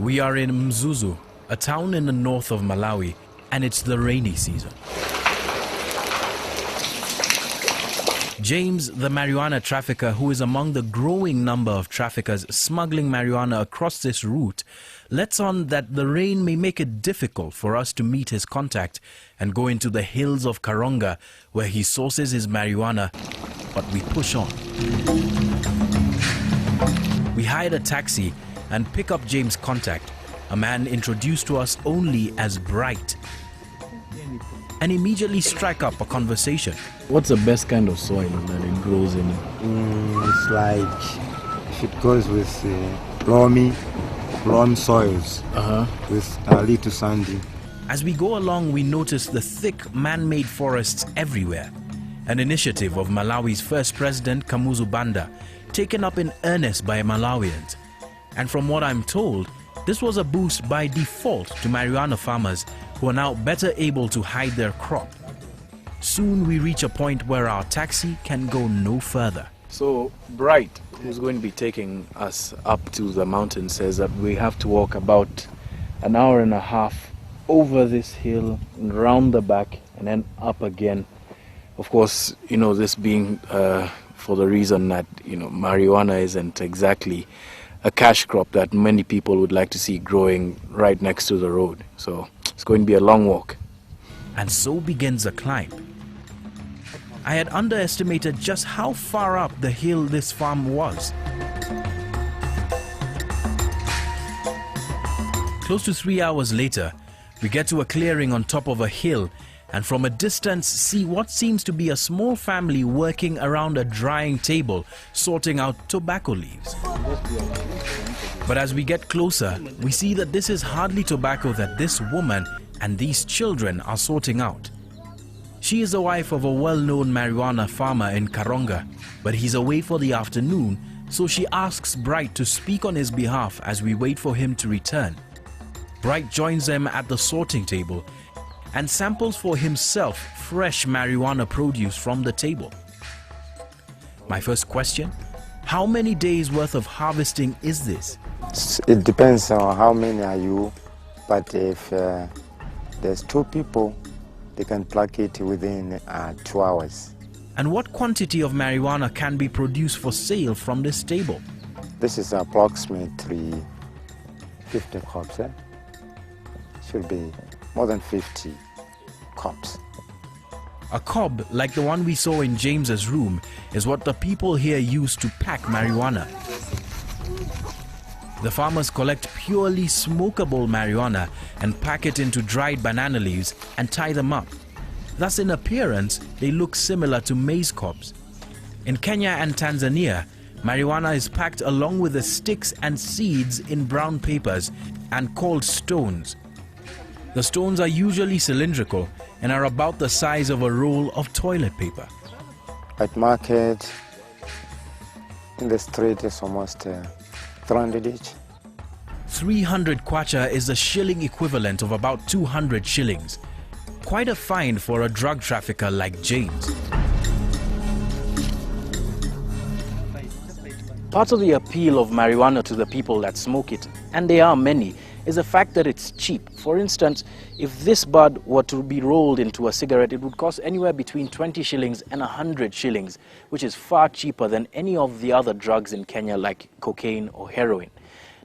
We are in Mzuzu, a town in the north of Malawi, and it's the rainy season. James, the marijuana trafficker who is among the growing number of traffickers smuggling marijuana across this route, lets on that the rain may make it difficult for us to meet his contact and go into the hills of Karonga where he sources his marijuana, but we push on. We hired a taxi and pick up James' contact, a man introduced to us only as Bright, and immediately strike up a conversation. What's the best kind of soil that it grows in? It's like if it goes with loamy soils with a little sandy. As we go along, we notice the thick man-made forests everywhere, an initiative of Malawi's first president, Kamuzu Banda, taken up in earnest by Malawians. And from what I'm told, this was a boost by default to marijuana farmers who are now better able to hide their crop. Soon we reach a point where our taxi can go no further. So Bright, who's going to be taking us up to the mountain, says that we have to walk about an hour and a half over this hill and round the back and then up again. Of course, this being for the reason that, marijuana isn't exactly a cash crop that many people would like to see growing right next to the road. So it's going to be a long walk. And so begins the climb. I had underestimated just how far up the hill this farm was. Close to 3 hours later, we get to a clearing on top of a hill and from a distance see what seems to be a small family working around a drying table, sorting out tobacco leaves. But as we get closer, we see that this is hardly tobacco that this woman and these children are sorting out. She is the wife of a well-known marijuana farmer in Karonga, but he's away for the afternoon, so she asks Bright to speak on his behalf as we wait for him to return. Bright joins them at the sorting table and samples for himself fresh marijuana produce from the table. My first question, how many days worth of harvesting is this? It depends on how many are you, but if there's 2 people, they can pluck it within 2 hours. And what quantity of marijuana can be produced for sale from this table? This is approximately 50 cups. Should be more than 50 cups. A cob, like the one we saw in James's room, is what the people here use to pack marijuana. The farmers collect purely smokable marijuana and pack it into dried banana leaves and tie them up. Thus, in appearance, they look similar to maize cobs. In Kenya and Tanzania, marijuana is packed along with the sticks and seeds in brown papers and called stones. The stones are usually cylindrical and are about the size of a roll of toilet paper. At market, in the street, it's almost 300 each. 300 kwacha is the shilling equivalent of about 200 shillings. Quite a find for a drug trafficker like James. Part of the appeal of marijuana to the people that smoke it, and there are many, is the fact that it's cheap. For instance, if this bud were to be rolled into a cigarette, it would cost anywhere between 20 shillings and 100 shillings, which is far cheaper than any of the other drugs in Kenya like cocaine or heroin.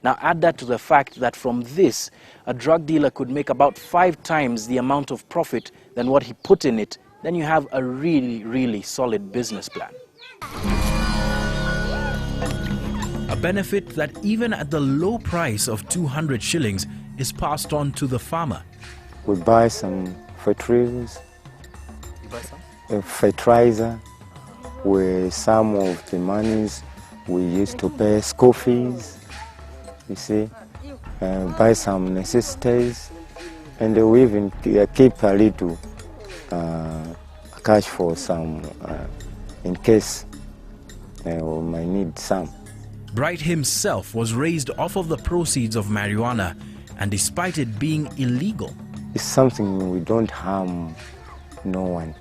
Now add that to the fact that from this, a drug dealer could make about 5 times the amount of profit than what he put in it, then you have a really, really solid business plan. A benefit that even at the low price of 200 shillings is passed on to the farmer. We buy some fertilizers. Fertilizer with some of the monies we used to pay school fees, you see, buy some necessities, and we even keep a little cash for some in case we might need some. Bright himself was raised off of the proceeds of marijuana, and despite it being illegal, it's something we don't harm no one.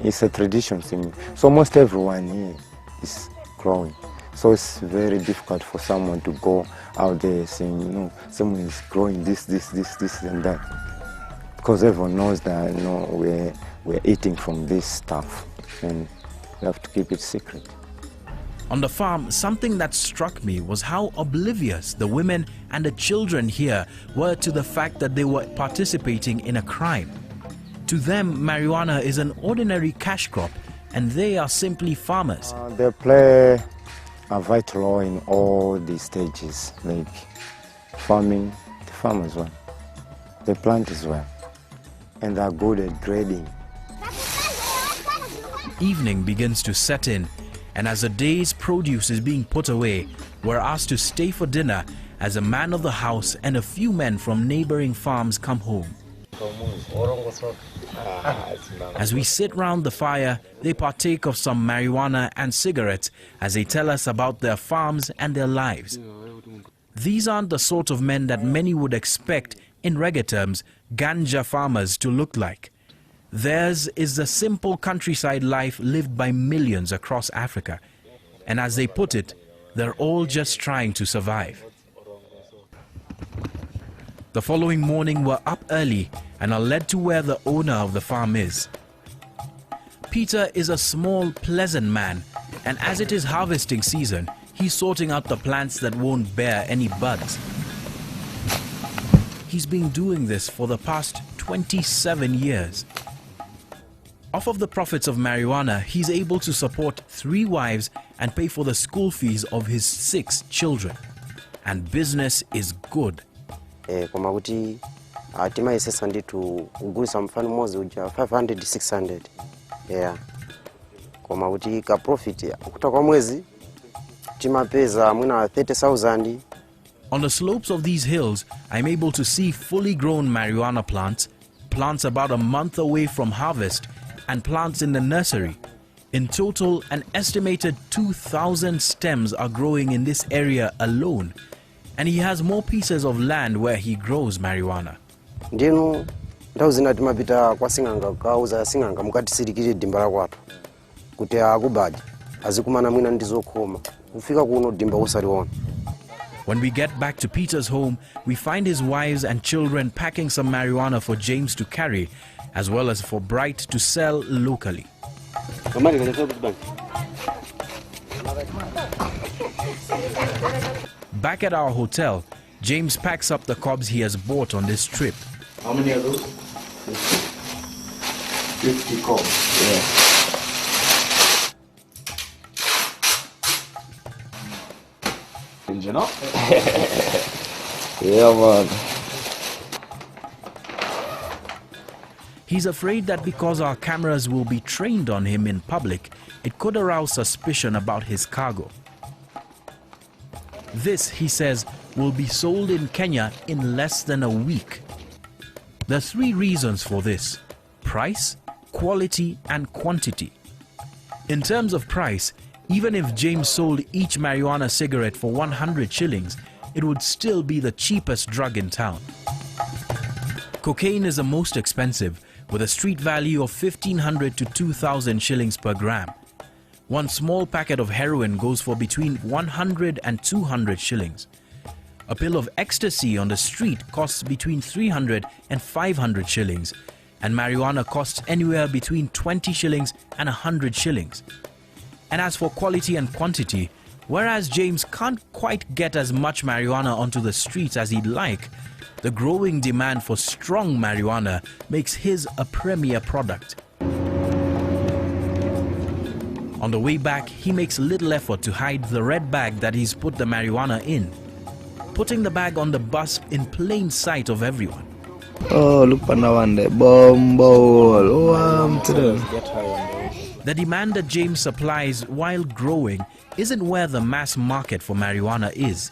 It's a tradition thing. So almost everyone here is growing. So it's very difficult for someone to go out there saying, you know, someone is growing this and that. Because everyone knows that, you know, we're eating from this stuff and we have to keep it secret. On the farm, something that struck me was how oblivious the women and the children here were to the fact that they were participating in a crime. To them, marijuana is an ordinary cash crop and they are simply farmers. They play a vital role in all these stages, like farming, the farm as well, the plant as well, and they're good at grading. Evening begins to set in, and as the day's produce is being put away, we're asked to stay for dinner as a man of the house and a few men from neighboring farms come home. As we sit round the fire, they partake of some marijuana and cigarettes as they tell us about their farms and their lives. These aren't the sort of men that many would expect, in reggae terms, ganja farmers to look like. Theirs is the simple countryside life lived by millions across Africa. And as they put it, they're all just trying to survive. The following morning we're up early and are led to where the owner of the farm is. Peter is a small, pleasant man, and as it is harvesting season, he's sorting out the plants that won't bear any buds. He's been doing this for the past 27 years. Off of the profits of marijuana, he's able to support 3 wives and pay for the school fees of his 6 children. And business is good. Koma kuti timaisesa nditu kugulisa mfano mozi uja 500 600 yeah. Koma kuti ka profit kutoka kwa mwezi timapeza mwina 30,000. On the slopes of these hills, I'm able to see fully grown marijuana plants about a month away from harvest, and plants in the nursery. In total, an estimated 2,000 stems are growing in this area alone. And he has more pieces of land where he grows marijuana. Ndino ndawuzina timapita kwa singanga kauza singanga mukati sirikire dimba la kwatu kuti akubaji azikumana mwina ndizokoma kufika kuno dimba usaliona. When we get back to Peter's home, we find his wives and children packing some marijuana for James to carry, as well as for Bright to sell locally. Back at our hotel, James packs up the cobs he has bought on this trip. How many are those? 50 cobs. Yeah. You know? Yeah, man. He's afraid that because our cameras will be trained on him in public, it could arouse suspicion about his cargo. This, he says, will be sold in Kenya in less than a week. There are 3 reasons for this: price, quality, and quantity. In terms of price, even if James sold each marijuana cigarette for 100 shillings, it would still be the cheapest drug in town. Cocaine is the most expensive, with a street value of 1,500 to 2,000 shillings per gram. One small packet of heroin goes for between 100 and 200 shillings. A pill of ecstasy on the street costs between 300 and 500 shillings, and marijuana costs anywhere between 20 shillings and 100 shillings. And as for quality and quantity, whereas James can't quite get as much marijuana onto the streets as he'd like, the growing demand for strong marijuana makes his a premier product. On the way back, he makes little effort to hide the red bag that he's put the marijuana in, putting the bag on the bus in plain sight of everyone. Oh, look at one day. Bombo. The demand that James supplies while growing isn't where the mass market for marijuana is.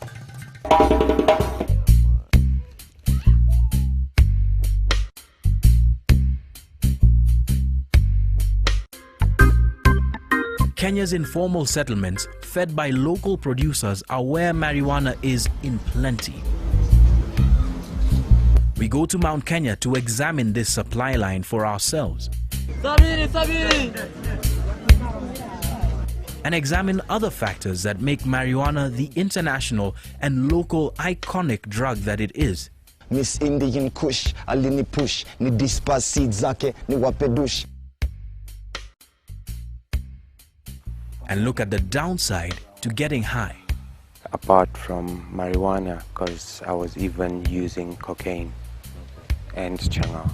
Kenya's informal settlements, fed by local producers, are where marijuana is in plenty. We go to Mount Kenya to examine this supply line for ourselves. and examine other factors that make marijuana the international and local iconic drug that it is. Miss Indian Kush, alini push, ni disperse seeds zake, ni wapedush. And look at the downside to getting high. Apart from marijuana, because I was even using cocaine and changa.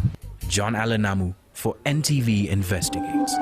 John Allen Namu for NTV Investigates.